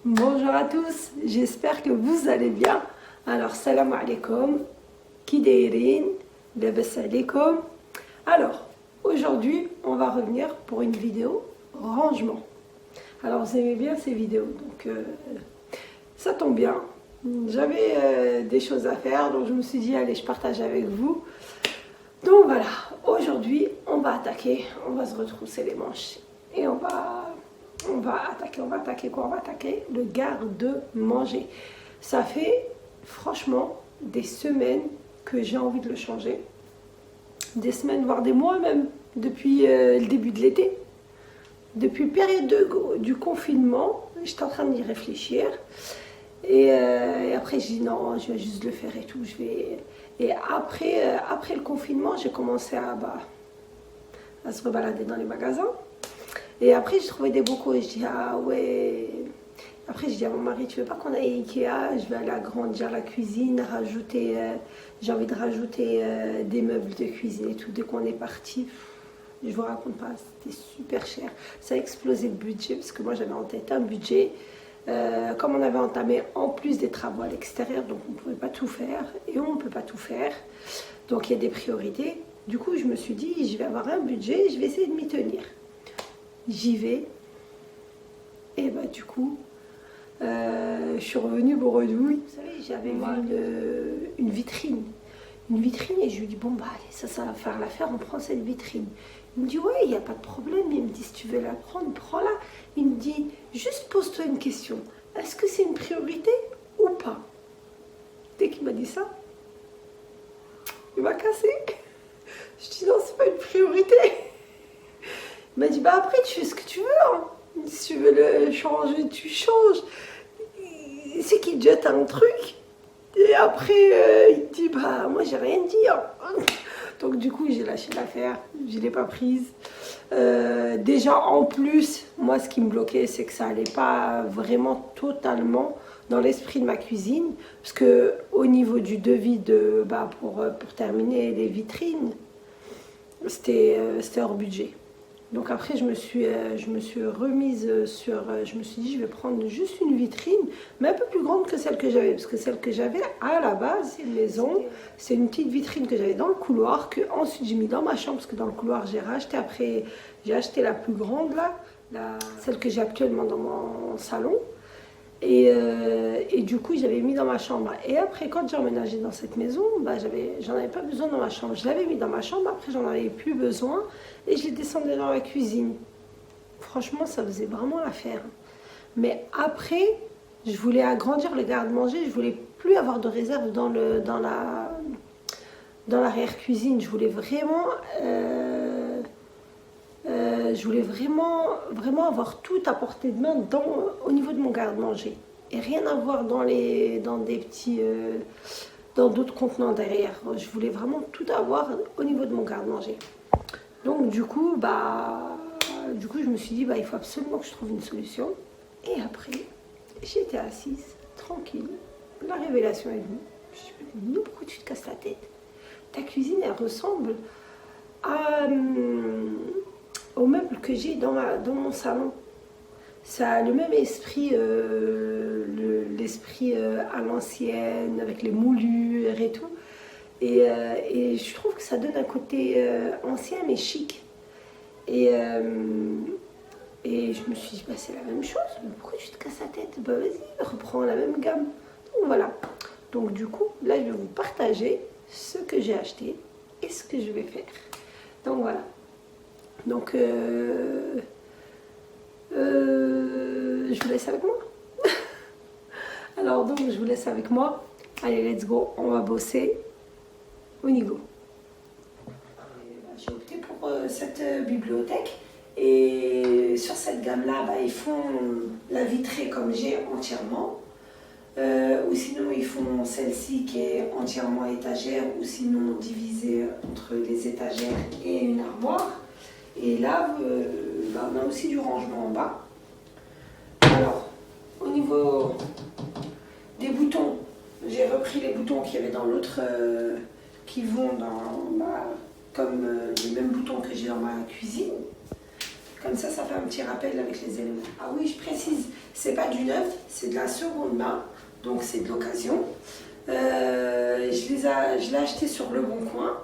Bonjour à tous, j'espère que vous allez bien. Alors, salam alaikum, kideirin, labas alaikum. Alors, aujourd'hui, on va revenir pour une vidéo rangement. Alors, vous aimez bien ces vidéos, donc ça tombe bien. J'avais des choses à faire, donc je me suis dit, allez, je partage avec vous. Donc voilà, aujourd'hui, on va attaquer, on va se retrousser les manches et on va attaquer quoi? On va attaquer le garde-manger. Ça fait franchement des semaines que j'ai envie de le changer. Des semaines, voire des mois même, depuis le début de l'été. Depuis la période du confinement, j'étais en train d'y réfléchir. Et après, j'ai dit non, je vais juste le faire et tout. Et après le confinement, j'ai commencé à se rebalader dans les magasins. Et après, j'ai trouvé des bocaux et je dis, ah ouais. Après, je dis à mon mari, tu veux pas qu'on aille à Ikea? Je vais aller agrandir la cuisine, j'ai envie de rajouter des meubles de cuisine et tout. Dès qu'on est parti, je vous raconte pas, c'était super cher. Ça a explosé le budget parce que moi, j'avais en tête un budget. Comme on avait entamé en plus des travaux à l'extérieur, donc on ne pouvait pas tout faire. Et on ne peut pas tout faire. Donc, il y a des priorités. Du coup, je me suis dit, je vais avoir un budget, je vais essayer de m'y tenir. J'y vais et bah du coup je suis revenue boredouille. Vous savez, j'avais vu une vitrine et je lui dis bon bah allez, ça va faire l'affaire, on prend cette vitrine. Il me dit ouais, il n'y a pas de problème. Il me dit si tu veux la prendre, prends-la. Il me dit juste pose-toi une question, est-ce que c'est une priorité ou pas? Dès qu'il m'a dit ça, il m'a cassé. Je dis non, c'est pas une priorité. Il m'a dit, bah après, tu fais ce que tu veux. Hein. Si tu veux le changer, tu changes. C'est qu'il te jette un truc. Et après, il te dit, bah moi, j'ai rien dit. Hein. Donc, du coup, j'ai lâché l'affaire. Je ne l'ai pas prise. Déjà, en plus, moi, ce qui me bloquait, c'est que ça n'allait pas vraiment totalement dans l'esprit de ma cuisine. Parce qu'au niveau du devis pour terminer les vitrines, c'était hors budget. Donc après, je me suis remise sur... je me suis dit, je vais prendre juste une vitrine, mais un peu plus grande que celle que j'avais. Parce que celle que j'avais à la base, c'est une maison. C'est une petite vitrine que j'avais dans le couloir, que ensuite j'ai mis dans ma chambre, parce que dans le couloir, j'ai racheté après... J'ai acheté la plus grande, là, celle que j'ai actuellement dans mon salon. Et du coup, j'avais mis dans ma chambre. Et après, quand j'ai emménagé dans cette maison, j'en avais pas besoin dans ma chambre. Je l'avais mis dans ma chambre, après, j'en avais plus besoin. Et je l'ai descendu dans la cuisine. Franchement, ça faisait vraiment l'affaire. Mais après, je voulais agrandir le garde-manger. Je voulais plus avoir de réserve dans l'arrière-cuisine. Je voulais vraiment... vraiment avoir tout à portée de main au niveau de mon garde-manger. Et rien à voir dans d'autres contenants derrière. Je voulais vraiment tout avoir au niveau de mon garde-manger. Donc du coup, je me suis dit, il faut absolument que je trouve une solution. Et après, j'étais assise, tranquille. La révélation est venue. Je me suis dit, pourquoi tu te casses la tête? Ta cuisine, elle ressemble au meuble que j'ai dans mon salon. Ça a le même esprit, l'esprit à l'ancienne, avec les moulures et tout. Et je trouve que ça donne un côté ancien mais chic. Et je me suis dit, c'est la même chose. Mais pourquoi tu te casses la tête? Vas-y, reprends la même gamme. Donc voilà. Donc du coup, là, je vais vous partager ce que j'ai acheté et ce que je vais faire. Donc voilà. Donc, je vous laisse avec moi. Alors, donc, je vous laisse avec moi. Allez, let's go. On va bosser. On y go. J'ai opté pour cette bibliothèque. Et sur cette gamme-là, ils font la vitrée comme j'ai entièrement. Ou sinon, ils font celle-ci qui est entièrement étagère. Ou sinon, divisée entre les étagères et une armoire. Et là, on a aussi du rangement en bas. Alors, au niveau des boutons, j'ai repris les boutons qu'il y avait dans l'autre, qui vont comme les mêmes boutons que j'ai dans ma cuisine. Comme ça fait un petit rappel avec les éléments. Ah oui, je précise, C'est pas du neuf, c'est de la seconde main, donc c'est de l'occasion. Je l'ai acheté sur Le Bon Coin.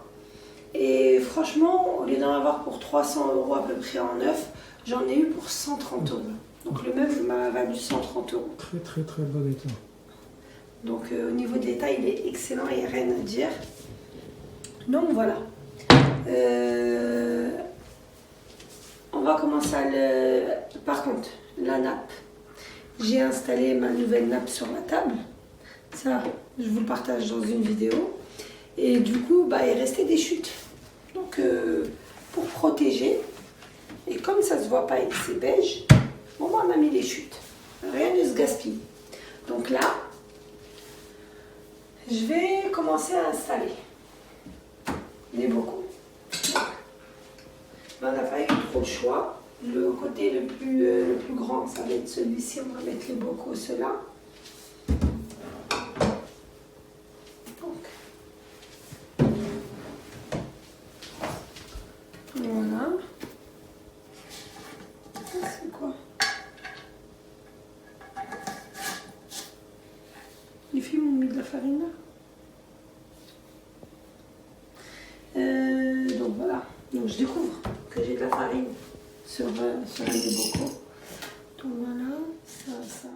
Et franchement, au lieu d'en avoir pour 300 € à peu près en neuf, j'en ai eu pour 130 €. Donc le meuble m'a valu 130 €. Très très très bon état. Donc au niveau de l'état, il est excellent, il n'y a rien à dire. Donc voilà. On va commencer à le... Par contre, la nappe. J'ai installé ma nouvelle nappe sur la table. Ça, je vous le partage dans une vidéo. Et du coup, il restait des chutes. Donc pour protéger, et comme ça se voit pas et que c'est beige, bon, on a mis les chutes. Rien ne se gaspille. Donc là, je vais commencer à installer les bocaux. On n'a pas eu trop de choix. Le côté le plus grand, ça va être celui-ci. On va mettre les bocaux, ceux-là. Voilà. C'est quoi? Les filles m'ont mis de la farine là. Donc voilà. Donc je découvre que j'ai de la farine sur un des bocaux. Donc voilà, ça.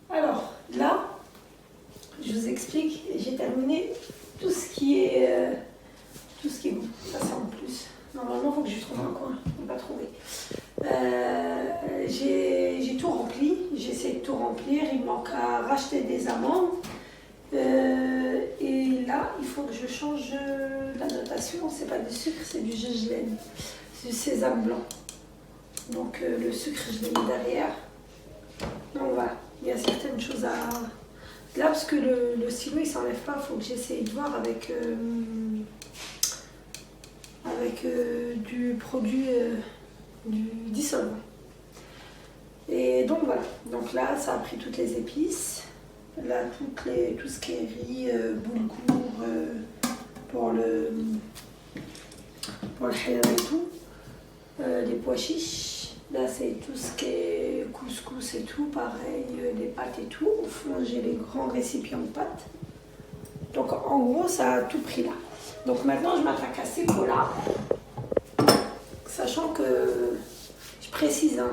Alors là, je vous explique, j'ai terminé tout ce qui est bon. Ça c'est en plus. Normalement, il faut que je trouve un coin, je n'ai pas trouvé. J'ai tout rempli, j'ai essayé de tout remplir, il manque à racheter des amandes. Et là, il faut que je change la notation, c'est pas du sucre, c'est du gergeline, c'est du sésame blanc. Donc le sucre, je l'ai mis derrière. Donc voilà, il y a certaines choses à... Là, parce que le stylo, il s'enlève pas, il faut que j'essaye de voir avec du produit du dissolvant. Et donc voilà, donc là, ça a pris toutes les épices. Là, tout ce qui est riz, boulgour, pour le halal et tout. Les pois chiches. Là, c'est tout ce qui est couscous et tout, pareil, les pâtes et tout. Au fond, j'ai les grands récipients de pâtes. Donc, en gros, ça a tout pris là. Donc, maintenant, je m'attaque à ces pots-là. Sachant que, je précise, hein,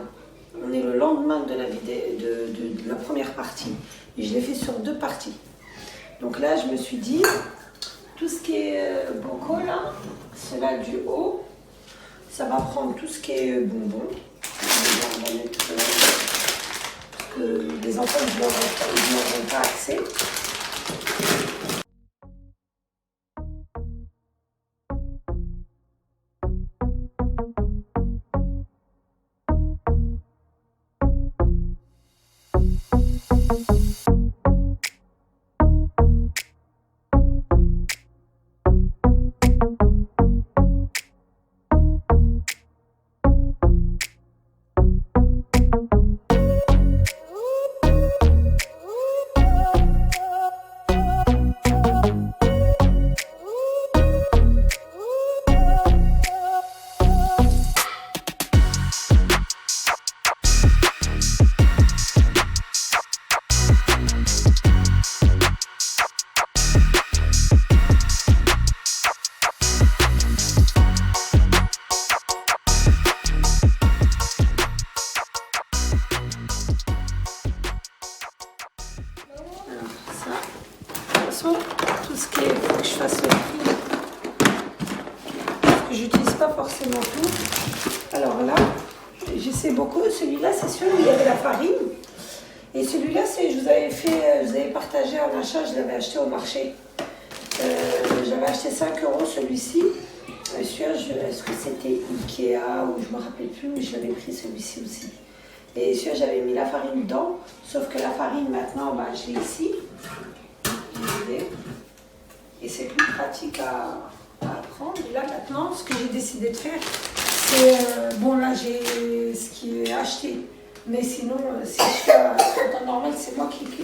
on est le lendemain de la vidéo, de la première partie. Et je l'ai fait sur 2 parties. Donc là, je me suis dit, tout ce qui est bocaux là, cela du haut, ça va prendre tout ce qui est bonbons. On va mettre, parce que les enfants, ils n'auront pas accès. Tout ce qui est, il faut que je fasse le tri, parce que j'utilise pas forcément tout. Alors là, j'essaie beaucoup. Celui-là, c'est celui où il y avait la farine. Et celui-là, je vous avais partagé un achat, je l'avais acheté au marché. J'avais acheté 5 € celui-ci. Est-ce que c'était Ikea ou je me rappelle plus, mais je l'avais pris celui-ci aussi. Et celui-là, j'avais mis la farine dedans, sauf que la farine maintenant, bah, je l'ai ici. utiliser. Et c'est plus pratique à apprendre. Et là maintenant, ce que j'ai décidé de faire, c'est... bon là j'ai ce qui est acheté. Mais sinon, si je fais en temps normal, c'est moi qui fais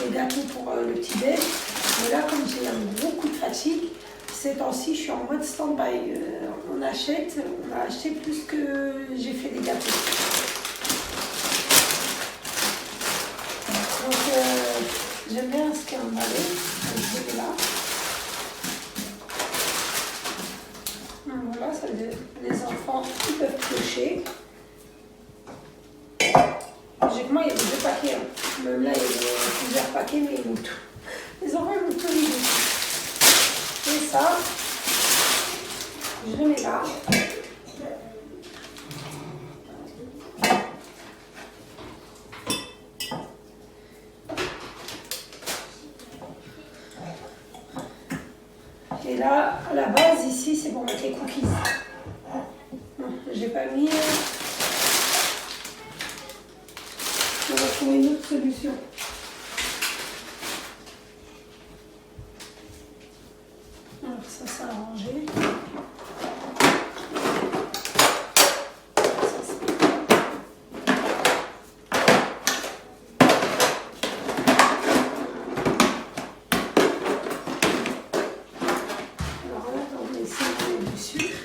les gâteaux pour le petit déj. Mais là, comme j'ai un gros coup de fatigue, ces temps-ci, je suis en mode stand-by. On a acheté plus que j'ai fait des gâteaux. Donc, j'aime bien ce qui est emballé. Je vais là. Voilà, ça, les enfants ils peuvent piocher. Logiquement, il y a 2 paquets. Hein. Même là, il y a plusieurs paquets, mais ils m'ont tout. Les enfants, ils m'ont tout mis. Et ça, je le mets là. Et là, à la base, ici, c'est pour mettre les cookies. Non, je n'ai pas mis. On va trouver une autre solution. Alors ça a rangé. Alors là, on va essayer de mettre du sucre.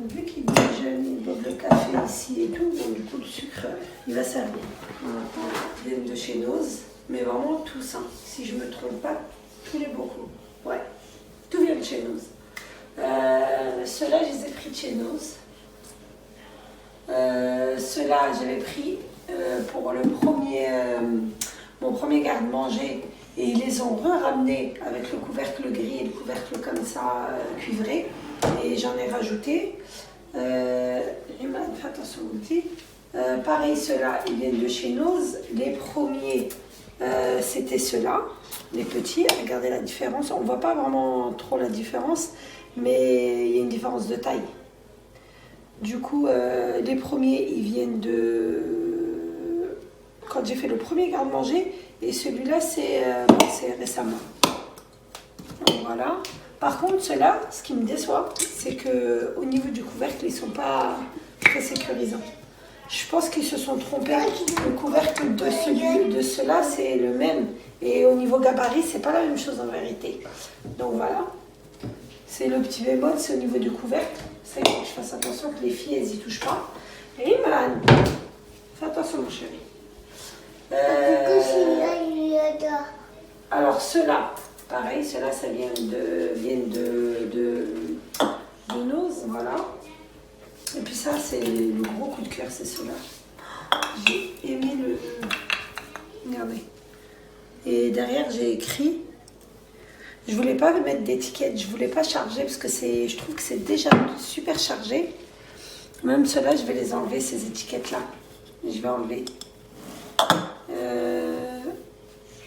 Vu qu'ils déjeunent, ils boivent le café ici et tout, donc du coup le sucre, il va servir. Ils viennent de chez Noz, mais vraiment tous, hein. Si je ne me trompe pas, tous les beaucoup. Ouais, tout vient de chez Noz. Ceux-là, je les ai pris de chez Noz. Ceux-là, j'avais pris pour le premier, mon premier garde-manger, et ils les ont ramenés avec le couvercle gris et le couvercle comme ça cuivré, et j'en ai rajouté. Fais attention au petit. Pareil, ceux-là, ils viennent de chez Noz. Les premiers, c'était ceux-là, les petits. Regardez la différence. On ne voit pas vraiment trop la différence, mais il y a une différence de taille. Du coup, les premiers, ils viennent de... Quand j'ai fait le premier garde-manger, et celui-là, c'est récemment. Donc, voilà. Par contre, ceux-là, ce qui me déçoit, c'est qu'au niveau du couvercle, ils ne sont pas très sécurisants. Je pense qu'ils se sont trompés. Le couvercle de ceux-là, c'est le même. Et au niveau gabarit, c'est pas la même chose en vérité. Donc voilà. C'est le petit bémol, c'est au niveau du couvercle. Ça, il faut que je fasse attention que les filles, elles y touchent pas. Et man, fais attention, mon chéri. Alors ceux-là, pareil, ceux-là, ça viennent de Noz, voilà. Et puis ça, c'est le gros coup de cœur, c'est ceux-là. J'ai aimé le... Regardez. Et derrière, j'ai écrit... Je voulais pas mettre d'étiquette, je voulais pas charger parce que je trouve que c'est déjà super chargé. Même ceux-là, je vais les enlever, ces étiquettes-là. Je vais enlever.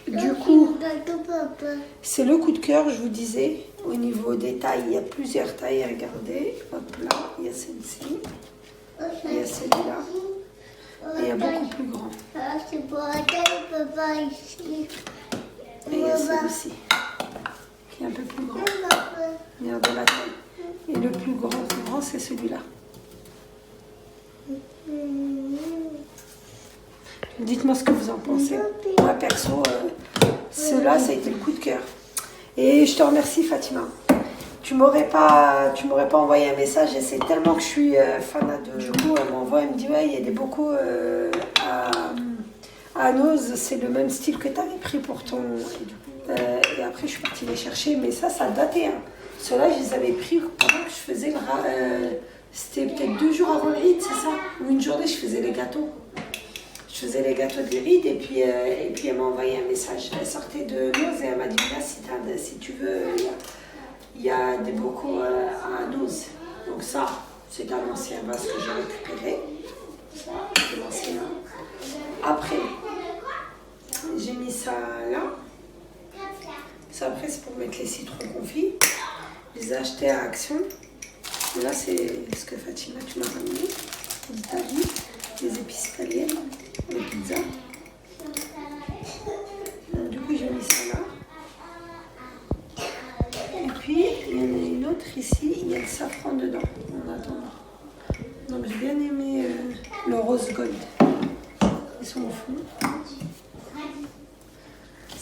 Du coup, c'est le coup de cœur, je vous disais. Au niveau des tailles, il y a plusieurs tailles à regarder. Hop là, il y a celle-ci. Il y a celui-là. Et il y a beaucoup plus grand. Et il y a celui-ci, qui est un peu plus grand. Regardez la taille. Et le plus grand, c'est celui-là. Dites-moi ce que vous en pensez. Moi, perso, ceux-là, ça a été le coup de cœur. Et je te remercie, Fatima. Tu m'aurais pas envoyé un message et c'est tellement que je suis fan de... Du coup, elle m'envoie, elle me dit, ouais, il y a des bocaux à Noz, c'est le même style que tu avais pris pour ton... et après, je suis partie les chercher, mais ça a daté. Hein. Ceux-là, je les avais pris pendant que je faisais c'était peut-être 2 jours avant le Eid, c'est ça? Ou une journée, je faisais les gâteaux. Je faisais les gâteaux de Eid et puis elle m'a envoyé un message. Elle sortait de Noz et elle m'a dit, là, si tu veux, il y a des bocaux à Noz. Donc ça, c'est un ancien vase que j'ai récupéré. Ça, c'est l'ancien. Après, j'ai mis ça là. Ça, après, c'est pour mettre les citrons confits. Je les ai achetés à Action. Et là, c'est ce que Fatima, tu m'as ramené aux États-Unis. Des épices italiennes pour les pizzas. Donc, du coup, j'ai mis ça là. Et puis, il y en a une autre ici. Il y a le safran dedans, en attendant. Donc, j'ai bien aimé le rose gold. Ils sont au fond.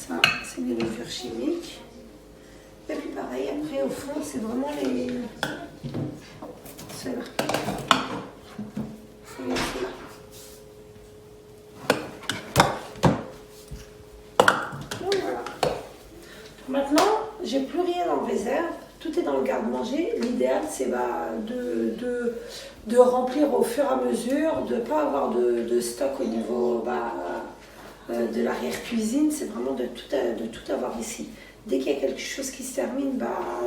Ça, c'est des levures chimiques. Et puis pareil, après au fond, c'est vraiment les... Ceux-là. Ceux-là. Donc voilà. Maintenant, j'ai plus rien en réserve. Tout est dans le garde-manger. L'idéal, c'est de remplir au fur et à mesure, de ne pas avoir de stock au niveau de l'arrière-cuisine. C'est vraiment de tout avoir ici. Dès qu'il y a quelque chose qui se termine,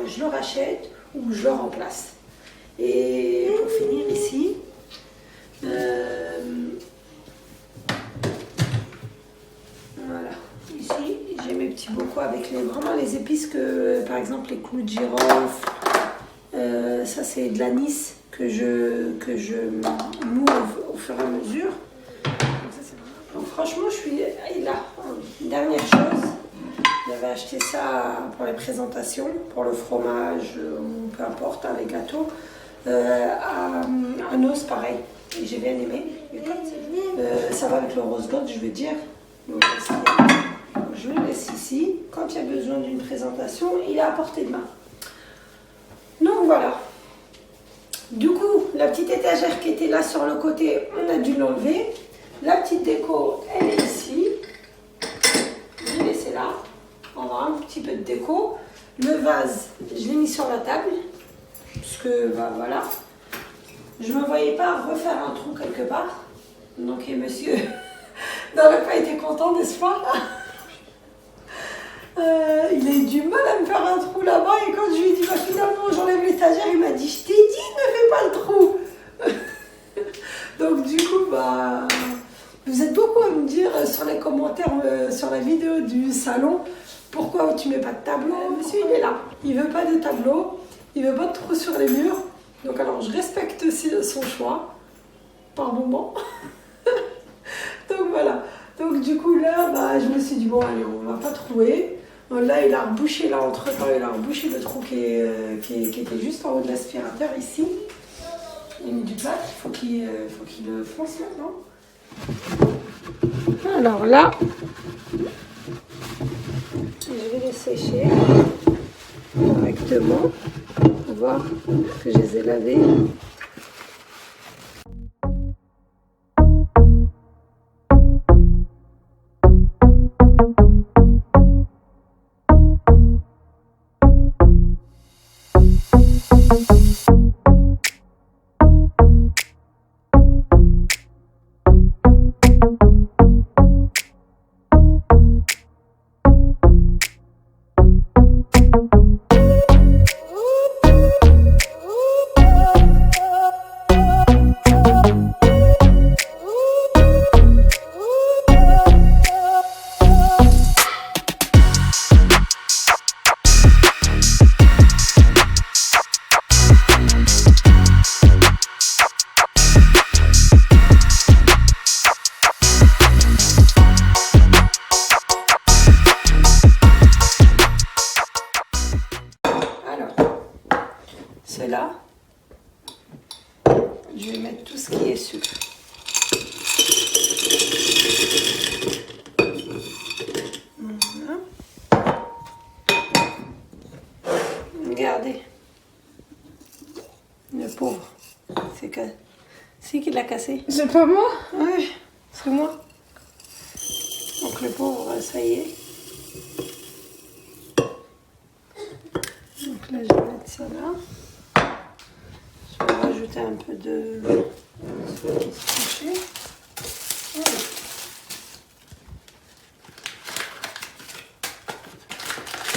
je le rachète ou je le remplace. Et pour finir ici, voilà. Ici, j'ai mes petits bocaux avec vraiment les épices que, par exemple, les clous de girofle. Ça, c'est de l'anis que je moue au fur et à mesure. Donc franchement, je suis là. Une dernière chose. J'avais acheté ça pour les présentations, pour le fromage, ou peu importe, les gâteaux. À Noz, pareil. Et j'ai bien aimé. Ça va avec le rose gold, je veux dire. Donc, je le laisse ici. Quand il y a besoin d'une présentation, il est à portée de main. Donc voilà. Du coup, la petite étagère qui était là sur le côté, on a dû l'enlever. La petite déco, elle est ici. Je l'ai laissée là. On va avoir un petit peu de déco. Le vase, je l'ai mis sur la table. Parce que, voilà. Je ne me voyais pas refaire un trou quelque part. Donc, monsieur n'aurait pas été content, n'est-ce pas? Il a eu du mal à me faire un trou là-bas. Et quand je lui ai dit, finalement, j'enlève l'étagère, il m'a dit, je t'ai dit, ne fais pas le trou. Donc, du coup, vous êtes beaucoup à me dire sur les commentaires, sur la vidéo du salon, pourquoi tu mets pas de tableau? Monsieur, il est là. Il veut pas de tableau. Il veut pas de trou sur les murs. Donc, alors, je respecte son choix. Par moment. Donc, voilà. Donc, du coup, là, je me suis dit, bon, allez, on va pas trouver. Là, il a rebouché, là, entre-temps, il a rebouché le trou qui était juste en haut de l'aspirateur, ici. Il a mis du plâtre. Il faut qu'il le fonce maintenant. Alors là, je vais les sécher correctement pour voir que je les ai lavés. Cela, je vais mettre tout ce qui est sucre. Voilà. Regardez, le pauvre, c'est qui l'a cassé. C'est pas moi? Oui, c'est moi. Donc le pauvre, ça y est. Donc là, je vais mettre ça là. Je vais rajouter un peu de séché. Voilà.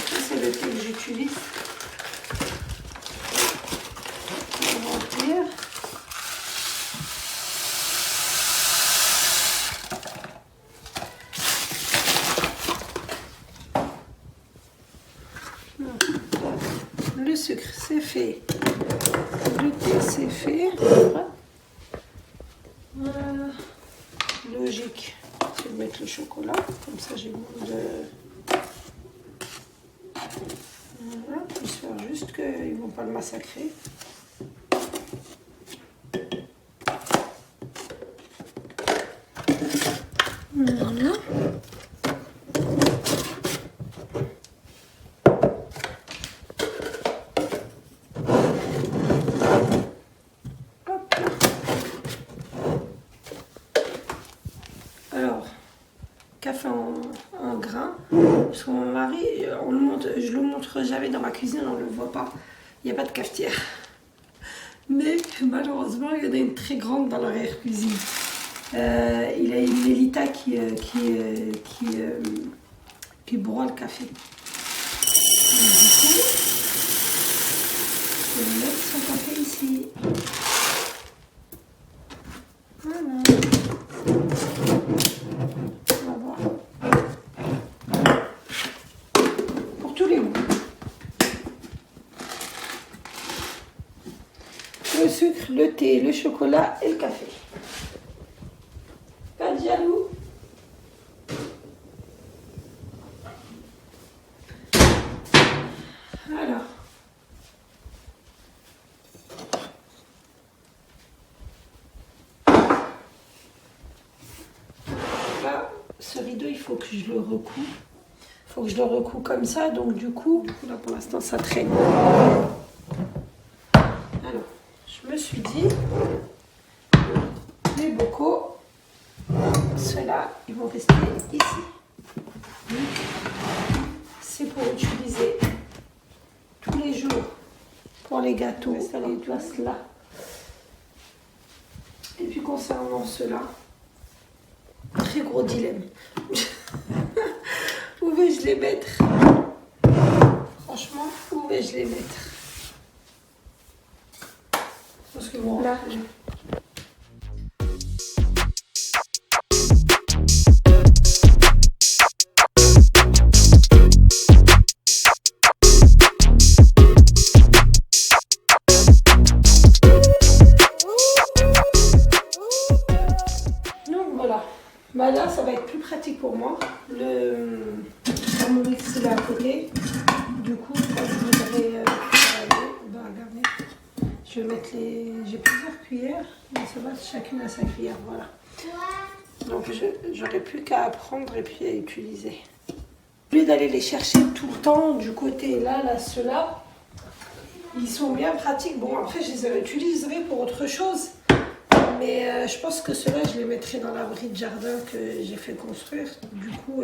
Ça, c'est le thé que j'utilise pour remplir. sucre, c'est fait. Le thé, c'est fait. Voilà. Logique. Je vais mettre le chocolat. Comme ça, j'ai moins de... Voilà. J'espère juste qu'ils ne vont pas le massacrer. Voilà. Alors, café en grain. Parce que mon mari, je le montre jamais dans ma cuisine, on ne le voit pas. Il n'y a pas de cafetière. Mais malheureusement, il y en a une très grande dans l'arrière-cuisine. Il a une Mélita qui broie le café. Donc, du coup, je vais mettre son café ici. Voilà. On va voir. Pour tous les goûts. Le sucre, le thé, le chocolat et le café. Pas de jaloux. Alors. Là, ce rideau, il faut que je le recoue. Il faut que je le recoue comme ça. Donc du coup, là pour l'instant, ça traîne. Alors, je me suis dit, les bocaux, ceux-là, ils vont rester ici. C'est pour utiliser tous les jours pour les gâteaux. Ça les place là. Et puis concernant ceux-là, très gros dilemme. Où vais-je les mettre? Franchement, où vais-je les mettre? Parce que bon, là. Bah là, ça va être plus pratique pour moi. Le thermomix est à côté. Du coup, quand je voudrais regarder, je vais mettre les... J'ai plusieurs cuillères, mais ça va, chacune à sa cuillère, voilà. Donc j'aurais plus qu'à prendre et puis à utiliser. Au lieu d'aller les chercher tout le temps du côté là, ceux-là, ils sont bien pratiques. Bon, après, je les réutiliserai pour autre chose. Mais je pense que ceux-là, je les mettrai dans l'abri de jardin que j'ai fait construire. Du coup,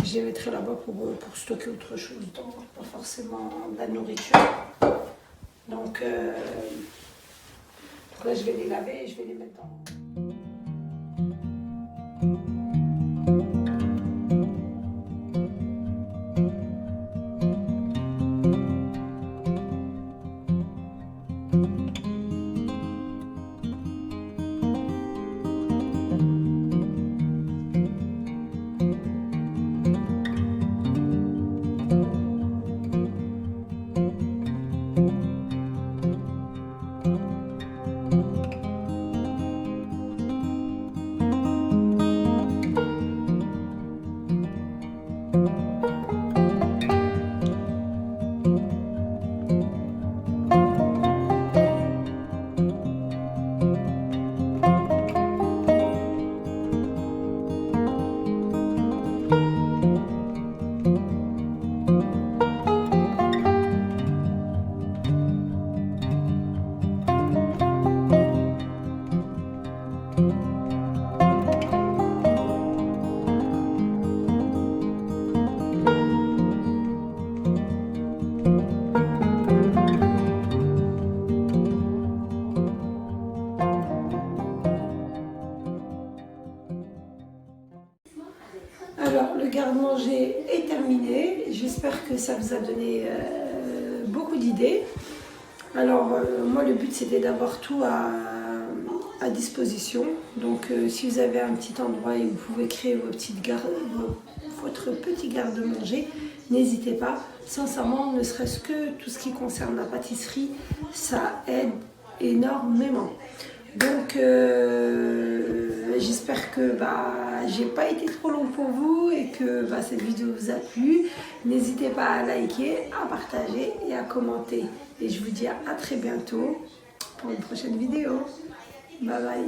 je les mettrai là-bas pour stocker autre chose, donc pas forcément de la nourriture. Donc là, je vais les laver et je vais les mettre dans... Alors, le garde-manger est terminé. J'espère que ça vous a donné beaucoup d'idées. Alors, moi, le but, c'était d'avoir tout à disposition. Donc si vous avez un petit endroit et vous pouvez créer votre petit garde-manger, n'hésitez pas. Sincèrement, ne serait-ce que tout ce qui concerne la pâtisserie, ça aide énormément. Donc j'espère que j'ai pas été trop long pour vous et que cette vidéo vous a plu. N'hésitez pas à liker, à partager et à commenter. Et je vous dis à très bientôt pour une prochaine vidéo. Bye bye.